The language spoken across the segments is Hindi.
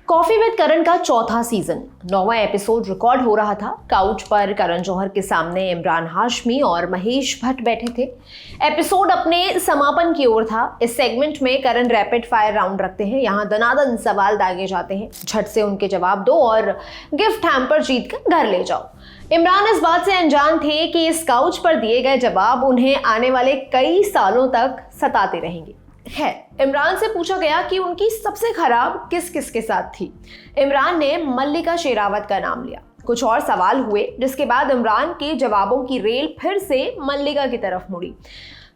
कॉफी विद करण का चौथा सीजन 9वां एपिसोड रिकॉर्ड हो रहा था। काउच पर करण जौहर के सामने इमरान हाशमी और महेश भट्ट बैठे थे। एपिसोड अपने समापन की ओर था। इस सेगमेंट में करण रैपिड फायर राउंड रखते हैं। यहाँ दनादन सवाल दागे जाते हैं, झट से उनके जवाब दो और गिफ्ट हैम्पर जीत कर घर ले जाओ। इमरान इस बात से अनजान थे कि इस काउच पर दिए गए जवाब उन्हें आने वाले कई सालों तक सताते रहेंगे। है इमरान से पूछा गया कि उनकी सबसे खराब किस किस के साथ थी। इमरान ने मल्लिका शेरावत का नाम लिया। कुछ और सवाल हुए, जिसके बाद इमरान के जवाबों की रेल फिर से मल्लिका की तरफ मुड़ी।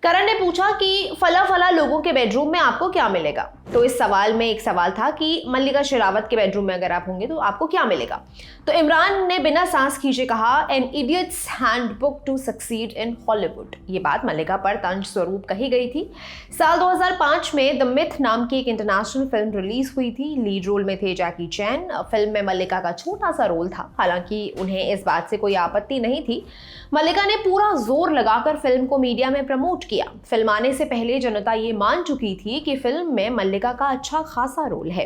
करण ने पूछा कि फला फला लोगों के बेडरूम में आपको क्या मिलेगा। तो इस सवाल में एक सवाल था कि मल्लिका शेरावत के बेडरूम में अगर आप होंगे तो आपको क्या मिलेगा। तो इमरान ने बिना सांस खींचे कहा, an idiot's handbook to succeed in Hollywood. ये बात मल्लिका पर तंज स्वरूप कही गई थी। साल 2005 में द मिथ नाम की एक इंटरनेशनल फिल्म रिलीज हुई थी। लीड रोल में थे जैकी चैन। फिल्म में मल्लिका का छोटा सा रोल था, हालांकि उन्हें इस बात से कोई आपत्ति नहीं थी। मल्लिका ने पूरा जोर लगाकर फिल्म को मीडिया में प्रमोट किया। फिल्म आने से पहले जनता ये मान चुकी थी कि फिल्म में मल्लिका का अच्छा खासा रोल है।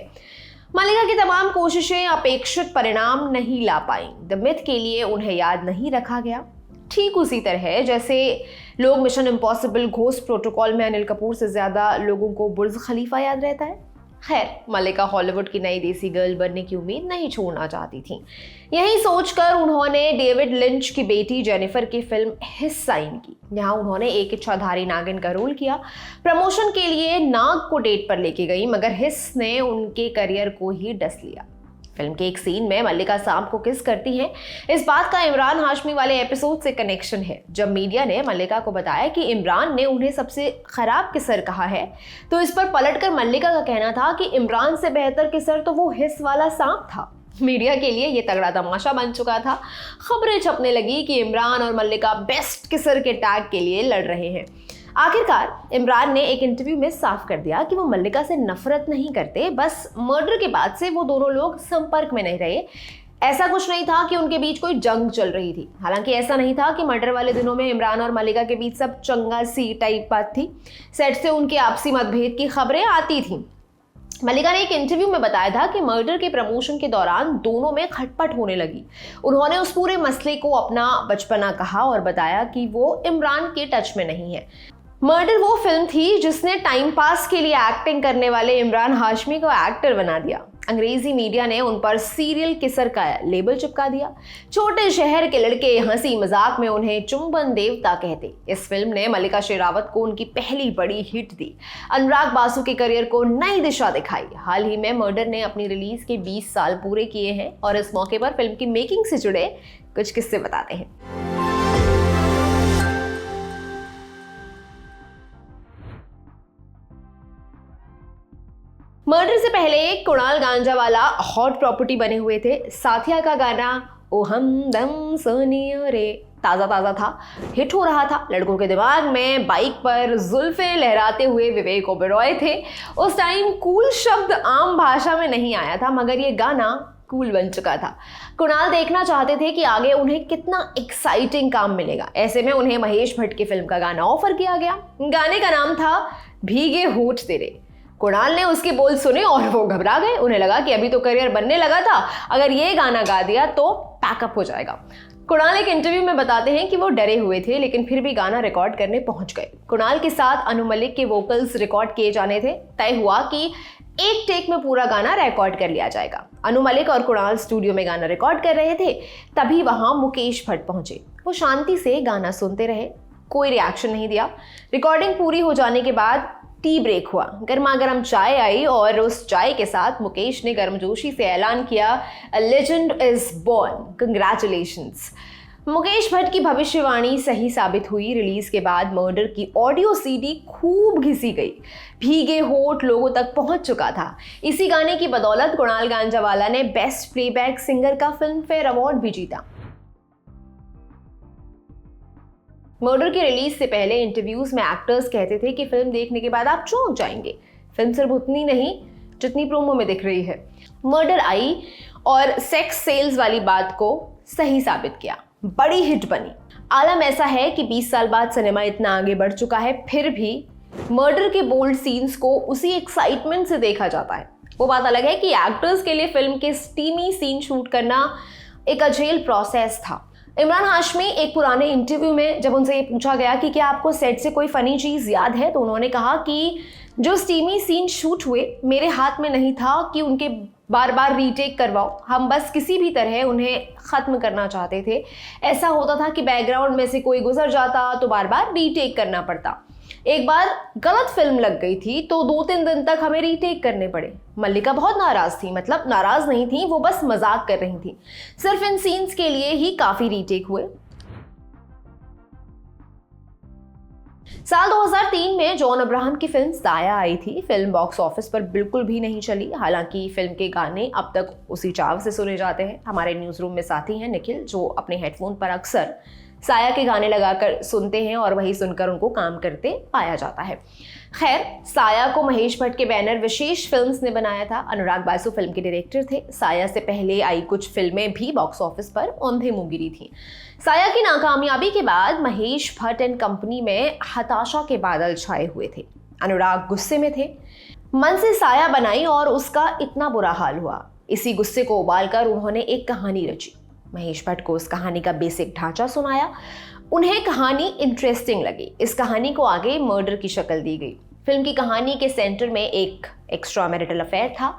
मल्लिका की तमाम कोशिशें अपेक्षित परिणाम नहीं ला पाईं। द मिथ के लिए उन्हें याद नहीं रखा गया। ठीक उसी तरह जैसे लोग मिशन इम्पॉसिबल घोस्ट प्रोटोकॉल में अनिल कपूर से ज्यादा लोगों को बुर्ज खलीफा याद रहता है। खैर, मल्लिका हॉलीवुड की नई देसी गर्ल बनने की उम्मीद नहीं छोड़ना चाहती थी। यही सोचकर उन्होंने डेविड लिंच की बेटी जेनिफर की फिल्म हिस साइन की। यहाँ उन्होंने एक इच्छाधारी नागिन का रोल किया। प्रमोशन के लिए नाग को डेट पर लेके गई, मगर हिस ने उनके करियर को ही डस लिया। फिल्म के एक सीन में मल्लिका सांप को किस करती हैं। इस बात का इमरान हाशमी वाले एपिसोड से कनेक्शन है। जब मीडिया ने मल्लिका को बताया कि इमरान ने उन्हें सबसे खराब किसर कहा है, तो इस पर पलटकर मल्लिका का कहना था कि इमरान से बेहतर किसर तो वो हिस वाला सांप था। मीडिया के लिए ये तगड़ा तमाशा बन चुका था। खबरें छपने लगी कि इमरान और मल्लिका बेस्ट किसर के टैग के लिए लड़ रहे हैं। आखिरकार इमरान ने एक इंटरव्यू में साफ कर दिया कि वो मल्लिका से नफरत नहीं करते, बस मर्डर के बाद से वो दोनों लोग संपर्क में नहीं रहे। ऐसा कुछ नहीं था कि उनके बीच कोई जंग चल रही थी। हालांकि ऐसा नहीं था कि मर्डर वाले दिनों में इमरान और मल्लिका के बीच सब चंगा सी टाइप बात थी। सेट से उनके आपसी मतभेद की खबरें आती थी। मल्लिका ने एक इंटरव्यू में बताया था कि मर्डर के प्रमोशन के दौरान दोनों में खटपट होने लगी। उन्होंने उस पूरे मसले को अपना बचपना कहा और बताया कि वो इमरान के टच में नहीं है। मर्डर वो फिल्म थी जिसने टाइम पास के लिए एक्टिंग करने वाले इमरान हाशमी को एक्टर बना दिया। अंग्रेजी मीडिया ने उन पर सीरियल किसर का लेबल चिपका दिया। छोटे शहर के लड़के हंसी मजाक में उन्हें चुंबन देवता कहते। इस फिल्म ने मल्लिका शेरावत को उनकी पहली बड़ी हिट दी। अनुराग बासु के करियर को नई दिशा दिखाई। हाल ही में मर्डर ने अपनी रिलीज के 20 साल पूरे किए हैं और इस मौके पर फिल्म की मेकिंग से जुड़े कुछ किस्से बताते हैं। मर्डर से पहले कुणाल गांजावाला हॉट प्रॉपर्टी बने हुए थे। साथिया का गाना ओ हम दम सोनियो रे ताज़ा ताज़ा था, हिट हो रहा था। लड़कों के दिमाग में बाइक पर जुल्फे लहराते हुए विवेक ओबेरॉय थे। उस टाइम कूल शब्द आम भाषा में नहीं आया था, मगर ये गाना कूल बन चुका था। कुणाल देखना चाहते थे कि आगे उन्हें कितना एक्साइटिंग काम मिलेगा। ऐसे में उन्हें महेश भट्ट की फिल्म का गाना ऑफर किया गया। गाने का नाम था भीगे होठ तेरे। कुणाल ने उसके बोल सुने और वो घबरा गए। उन्हें लगा कि अभी तो करियर बनने लगा था, अगर ये गाना गा दिया तो पैकअप हो जाएगा। कुणाल एक इंटरव्यू में बताते हैं कि वो डरे हुए थे, लेकिन फिर भी गाना रिकॉर्ड करने पहुंच गए। कुणाल के साथ अनु मलिक के वोकल्स रिकॉर्ड किए जाने थे। तय हुआ कि एक टेक में पूरा गाना रिकॉर्ड कर लिया जाएगा। अनु मलिक और कुणाल स्टूडियो में गाना रिकॉर्ड कर रहे थे, तभी वहां मुकेश भट्ट पहुंचे। वो शांति से गाना सुनते रहे, कोई रिएक्शन नहीं दिया। रिकॉर्डिंग पूरी हो जाने के बाद टी ब्रेक हुआ। गर्मा गर्म चाय आई और उस चाय के साथ मुकेश ने गर्मजोशी से ऐलान किया, a legend is born, congratulations. Mukesh Bhatt की भविष्यवाणी सही साबित हुई। रिलीज के बाद मर्डर की ऑडियो सीडी खूब घिसी गई। भीगे होठ लोगों तक पहुंच चुका था। इसी गाने की बदौलत कुणाल गांजावाला ने बेस्ट प्लेबैक सिंगर का फिल्म फेयर अवार्ड भी जीता। मर्डर की रिलीज से पहले इंटरव्यूज में एक्टर्स कहते थे कि फिल्म देखने के बाद आप चौंक जाएंगे। फिल्म सिर्फ उतनी नहीं जितनी प्रोमो में दिख रही है। मर्डर आई और सेक्स सेल्स वाली बात को सही साबित किया। बड़ी हिट बनी। आलम ऐसा है कि 20 साल बाद सिनेमा इतना आगे बढ़ चुका है, फिर भी मर्डर के बोल्ड सीन्स को उसी एक्साइटमेंट से देखा जाता है। वो बात अलग है कि एक्टर्स के लिए फिल्म के स्टीमी सीन शूट करना एक अजेल प्रोसेस था। इमरान हाशमी एक पुराने इंटरव्यू में जब उनसे ये पूछा गया कि क्या आपको सेट से कोई फनी चीज़ याद है, तो उन्होंने कहा कि जो स्टीमी सीन शूट हुए मेरे हाथ में नहीं था कि उनके बार बार रीटेक करवाओ, हम बस किसी भी तरह उन्हें ख़त्म करना चाहते थे। ऐसा होता था कि बैकग्राउंड में से कोई गुजर जाता तो बार बार रीटेक करना पड़ता। एक बार गलत फिल्म लग गई थी तो 2-3 दिन तक हमें रीटेक करने पड़े। मल्लिका बहुत नाराज़ थी, मतलब नाराज़ नहीं थी, वो बस मजाक कर रही थी। सिर्फ इन सीन्स के लिए ही काफ़ी रीटेक हुए। साल 2003 में जॉन अब्राहम की फिल्म साया आई थी। फिल्म बॉक्स ऑफिस पर बिल्कुल भी नहीं चली। हालांकि फिल्म के गाने अब तक उसी चाव से सुने जाते हैं। हमारे न्यूज़ रूम में साथी हैं निखिल, जो अपने हेडफोन पर अक्सर साया के गाने लगाकर सुनते हैं और वही सुनकर उनको काम करते पाया जाता है। खैर, साया को महेश भट्ट के बैनर विशेष फिल्म्स ने बनाया था। अनुराग बासु फिल्म के डायरेक्टर थे। साया से पहले आई कुछ फिल्में भी बॉक्स ऑफिस पर औंधे मुंह गिरी थी। साया की नाकामयाबी के बाद महेश भट्ट एंड कंपनी में हताशा के बादल छाए हुए थे। अनुराग गुस्से में थे। मन से साया बनाई और उसका इतना बुरा हाल हुआ। इसी गुस्से को उबालकर उन्होंने एक कहानी रची। महेश भट्ट को उस कहानी का बेसिक ढांचा सुनाया। उन्हें कहानी इंटरेस्टिंग लगी। इस कहानी को आगे मर्डर की शक्ल दी गई। फिल्म की कहानी के सेंटर में एक एक्स्ट्रा मैरिटल अफेयर था।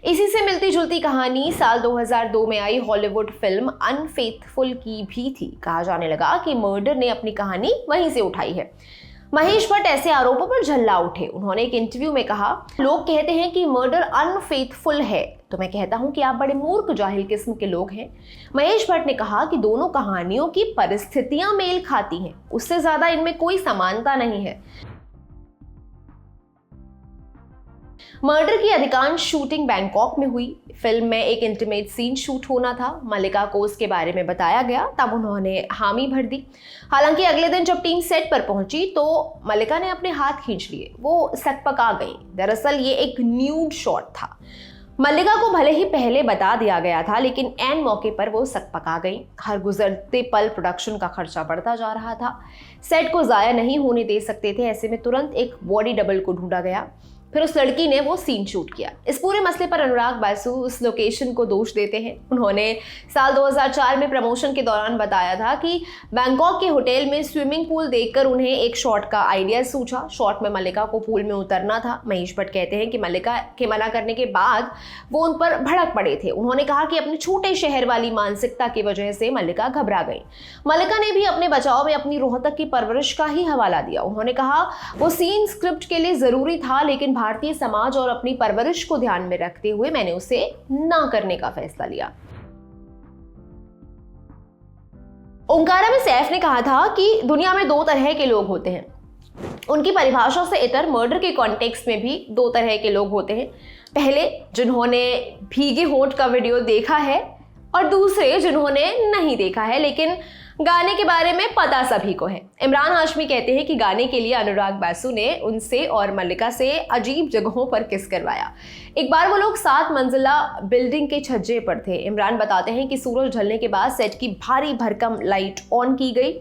इसी से मिलती जुलती कहानी साल 2002 में आई हॉलीवुड फिल्म अनफेथफुल की भी थी। कहा जाने लगा कि मर्डर ने अपनी कहानी वहीं से उठाई है। महेश भट्ट ऐसे आरोपों पर झल्ला उठे। उन्होंने एक इंटरव्यू में कहा, लोग कहते हैं कि मर्डर अनफेथफुल है, तो मैं कहता हूं कि आप बड़े मूर्ख जाहिल किस्म के लोग हैं। महेश भट्ट ने कहा कि दोनों कहानियों की परिस्थितियां मेल खाती हैं, उससे ज्यादा इनमें कोई समानता नहीं है। मर्डर की अधिकांश शूटिंग बैंकॉक में हुई। फिल्म में एक इंटीमेट सीन शूट होना था। मल्लिका को उसके बारे में बताया गया, तब उन्होंने हामी भर दी। हालांकि अगले दिन जब टीम सेट पर पहुंची तो मल्लिका ने अपने हाथ खींच लिए। वो सकपका गई। दरअसल ये एक न्यूड शॉट था। मल्लिका को भले ही पहले बता दिया गया था, लेकिन ऐन मौके पर वो सकपका गई। हर गुजरते पल प्रोडक्शन का खर्चा बढ़ता जा रहा था। सेट को ज़ाया नहीं होने दे सकते थे। ऐसे में तुरंत एक बॉडी डबल को ढूंढा गया। फिर उस लड़की ने वो सीन शूट किया। इस पूरे मसले पर अनुराग बासु उस लोकेशन को दोष देते हैं। उन्होंने साल 2004 में प्रमोशन के दौरान बताया था कि बैंकॉक के होटल में स्विमिंग पूल देखकर उन्हें एक शॉट का आइडिया सूझा। शॉट में मल्लिका को पूल में उतरना था। महेश भट्ट कहते हैं कि मल्लिका के मना करने के बाद वो उन पर भड़क पड़े थे। उन्होंने कहा कि अपने छोटे शहर वाली मानसिकता की वजह से मल्लिका घबरा गई। मल्लिका ने भी अपने बचाव में अपनी रोहतक की परवरिश का ही हवाला दिया। उन्होंने कहा, वो सीन स्क्रिप्ट के लिए जरूरी था, लेकिन भारतीय समाज और अपनी परवरिश को ध्यान में रखते हुए मैंने उसे ना करने का फैसला लिया। ओंकारा में सैफ ने कहा था कि दुनिया में 2 तरह के लोग होते हैं। उनकी परिभाषा से इतर मर्डर के कॉन्टेक्स्ट में भी 2 तरह के लोग होते हैं। पहले जिन्होंने भीगे होंठ का वीडियो देखा है और दूसरे जिन्होंने नहीं देखा है, लेकिन गाने के बारे में पता सभी को है। इमरान हाशमी कहते हैं कि गाने के लिए अनुराग बासु ने उनसे और मल्लिका से अजीब जगहों पर किस करवाया। एक बार वो लोग 7 मंजिला बिल्डिंग के छज्जे पर थे। इमरान बताते हैं कि सूरज ढलने के बाद सेट की भारी भरकम लाइट ऑन की गई।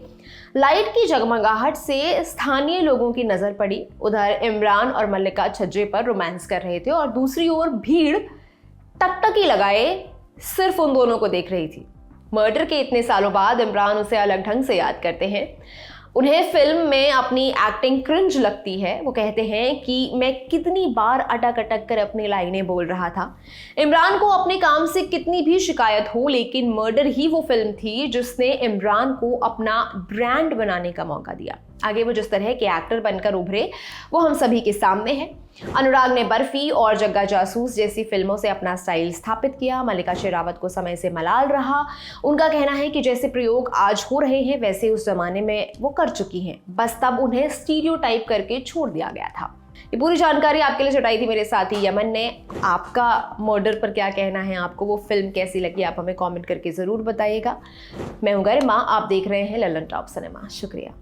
लाइट की जगमगाहट से स्थानीय लोगों की नजर पड़ी। उधर इमरान और मल्लिका छज्जे पर रोमांस कर रहे थे और दूसरी ओर भीड़ टकटकी लगाए सिर्फ उन दोनों को देख रही थी। मर्डर के इतने सालों बाद इमरान उसे अलग ढंग से याद करते हैं। उन्हें फिल्म में अपनी एक्टिंग क्रिंज लगती है। वो कहते हैं कि मैं कितनी बार अटक अटक कर अपनी लाइनें बोल रहा था। इमरान को अपने काम से कितनी भी शिकायत हो, लेकिन मर्डर ही वो फिल्म थी जिसने इमरान को अपना ब्रांड बनाने का मौका दिया। आगे वो जिस तरह के एक्टर बनकर उभरे वो हम सभी के सामने है। अनुराग ने बर्फी और जग्गा जासूस जैसी फिल्मों से अपना स्टाइल स्थापित किया। मल्लिका शेरावत को समय से मलाल रहा। उनका कहना है कि जैसे प्रयोग आज हो रहे हैं वैसे उस जमाने में वो कर चुकी हैं, बस तब उन्हें स्टीरियोटाइप करके छोड़ दिया गया था। ये पूरी जानकारी आपके लिए जुटाई थी मेरे साथी यमन ने। आपका मर्डर पर क्या कहना है, आपको वो फिल्म कैसी लगी, आप हमें कमेंट करके ज़रूर बताइएगा। मैं हूँ गरिमा, आप देख रहे हैं लल्लन टॉप सिनेमा। शुक्रिया।